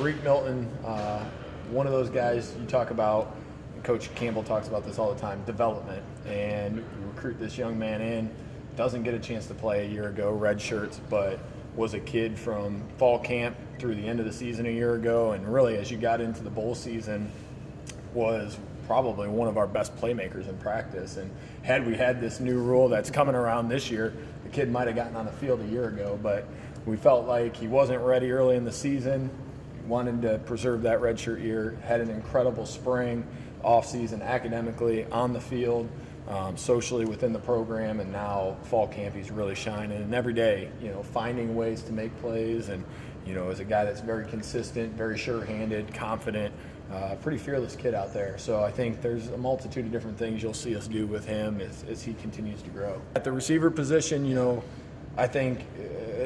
Tariq Milton, one of those guys you talk about, Coach Campbell talks about this all the time, development. And you recruit this young man in, doesn't get a chance to play a year ago, red shirts, but was a kid from fall camp through the end of the season a year ago. And really, as you got into the bowl season, was probably one of our best playmakers in practice. And had we had this new rule that's coming around this year, the kid might have gotten on the field a year ago, but we felt like he wasn't ready early in the season, wanted to preserve that redshirt year, had an incredible spring, off-season academically, on the field, socially within the program, and now fall camp he's really shining. And every day, finding ways to make plays, and as a guy that's very consistent, very sure-handed, confident, pretty fearless kid out there. So I think there's a multitude of different things you'll see us do with him as he continues to grow. At the receiver position, I think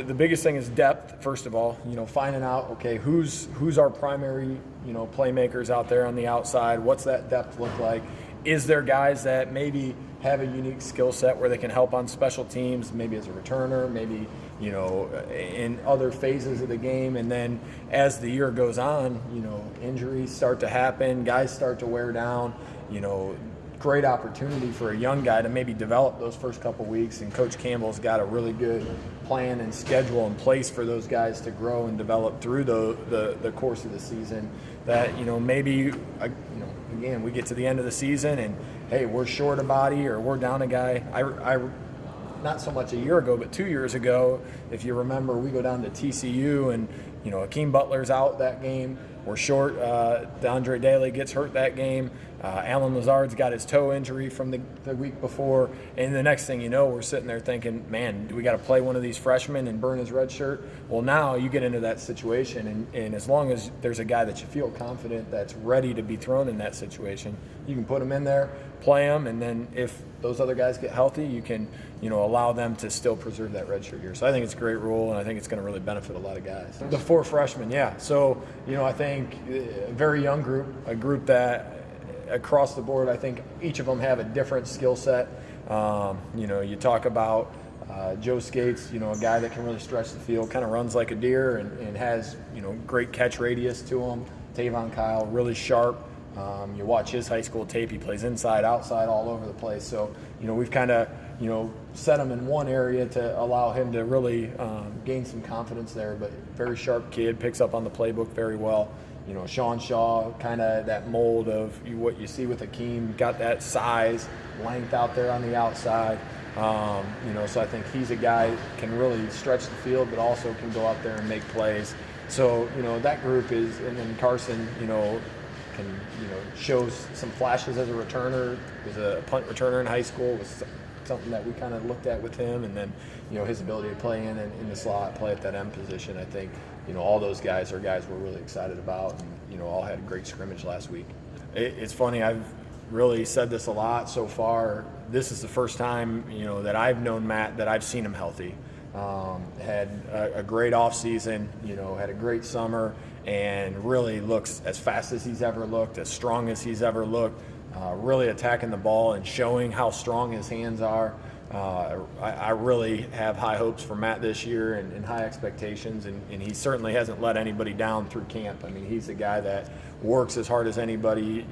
the biggest thing is depth, first of all, finding out, okay, who's our primary, playmakers out there on the outside. What's that depth look like? Is there guys that maybe have a unique skill set where they can help on special teams, maybe as a returner, maybe, in other phases of the game? And then as the year goes on, injuries start to happen, guys start to wear down, great opportunity for a young guy to maybe develop those first couple weeks, and Coach Campbell's got a really good plan and schedule in place for those guys to grow and develop through the course of the season. That maybe again, we get to the end of the season and hey, we're short a body or we're down a guy. I not so much a year ago, but 2 years ago, if you remember, we go down to TCU and Akeem Butler's out that game. We're short. DeAndre Daly gets hurt that game. Alan Lazard's got his toe injury from the week before. And the next thing you know, we're sitting there thinking, man, do we got to play one of these freshmen and burn his red shirt? Well, now you get into that situation, and as long as there's a guy that you feel confident that's ready to be thrown in that situation, you can put him in there, play him, and then if those other guys get healthy, you can allow them to still preserve that redshirt year. So I think it's a great rule, and I think it's going to really benefit a lot of guys. The 4 freshmen, yeah. So, I think a very young group, a group that across the board, I think each of them have a different skill set. You talk about Joe Skates, a guy that can really stretch the field, kind of runs like a deer and has, great catch radius to him. Tavon Kyle, really sharp. You watch his high school tape, he plays inside, outside, all over the place. So, we've kind of, set him in one area to allow him to really gain some confidence there. But very sharp kid, picks up on the playbook very well. Sean Shaw, kind of that mold of what you see with Akeem, got that size, length out there on the outside. So I think he's a guy that can really stretch the field, but also can go out there and make plays. So, that group is, and then Carson, can, shows some flashes as a returner. Was a punt returner in high school, was something that we kind of looked at with him, and then, his ability to play in the slot, play at that end position. I think, all those guys are guys we're really excited about, and, all had a great scrimmage last week. It's funny, I've really said this a lot so far. This is the first time, that I've known Matt that I've seen him healthy. Had a great offseason, had a great summer, and really looks as fast as he's ever looked, as strong as he's ever looked, really attacking the ball and showing how strong his hands are. I really have high hopes for Matt this year and high expectations, and he certainly hasn't let anybody down through camp. I mean, he's a guy that works as hard as anybody.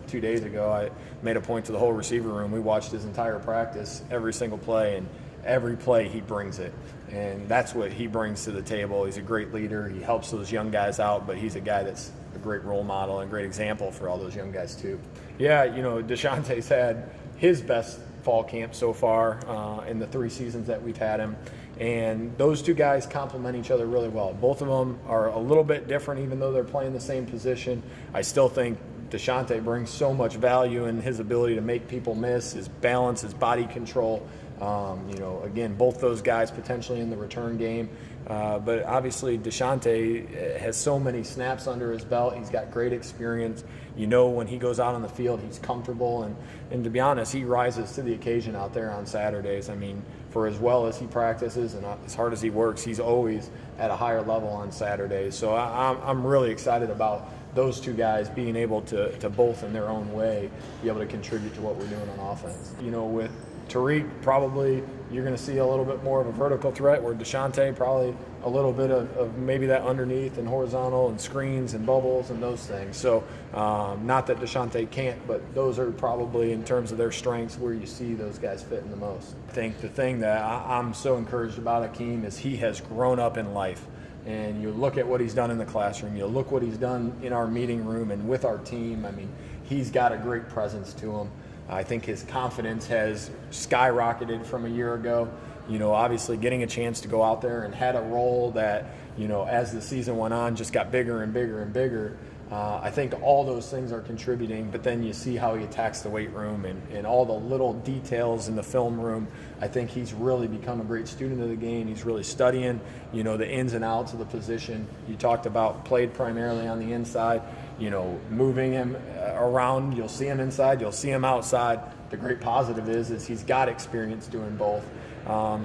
2 days ago, I made a point to the whole receiver room. We watched his entire practice, every single play, and every play he brings it. And that's what he brings to the table. He's a great leader. He helps those young guys out, but he's a guy that's a great role model and a great example for all those young guys too. Yeah, Deshaunte's had his best fall camp so far in the 3 seasons that we've had him. And those 2 guys complement each other really well. Both of them are a little bit different, even though they're playing the same position. I still think Deshaunte brings so much value in his ability to make people miss, his balance, his body control. Again, both those guys potentially in the return game. But obviously Deshaunte has so many snaps under his belt. He's got great experience. When he goes out on the field, he's comfortable. And to be honest, he rises to the occasion out there on Saturdays. I mean, for as well as he practices and as hard as he works, he's always at a higher level on Saturdays. So I'm really excited about those 2 guys being able to both in their own way be able to contribute to what we're doing on offense. With Tariq, probably you're going to see a little bit more of a vertical threat, where Deshante probably a little bit of maybe that underneath and horizontal and screens and bubbles and those things. So not that Deshante can't, but those are probably, in terms of their strengths, where you see those guys fitting the most. I think the thing that I'm so encouraged about Akeem is he has grown up in life. And you look at what he's done in the classroom, you look what he's done in our meeting room and with our team. I mean, he's got a great presence to him. I think his confidence has skyrocketed from a year ago. You know, obviously getting a chance to go out there and had a role that, you know, as the season went on, just got bigger and bigger and bigger. I think all those things are contributing, but then you see how he attacks the weight room and all the little details in the film room. I think he's really become a great student of the game. He's really studying, you know, the ins and outs of the position. You talked about played primarily on the inside, you know, moving him around. You'll see him inside, you'll see him outside. The great positive is he's got experience doing both.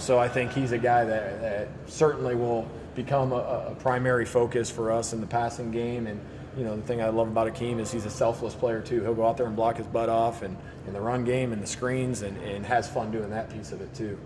So I think he's a guy that certainly will become a primary focus for us in the passing game. And you know, the thing I love about Akeem is he's a selfless player too. He'll go out there and block his butt off and in the run game and the screens and has fun doing that piece of it too.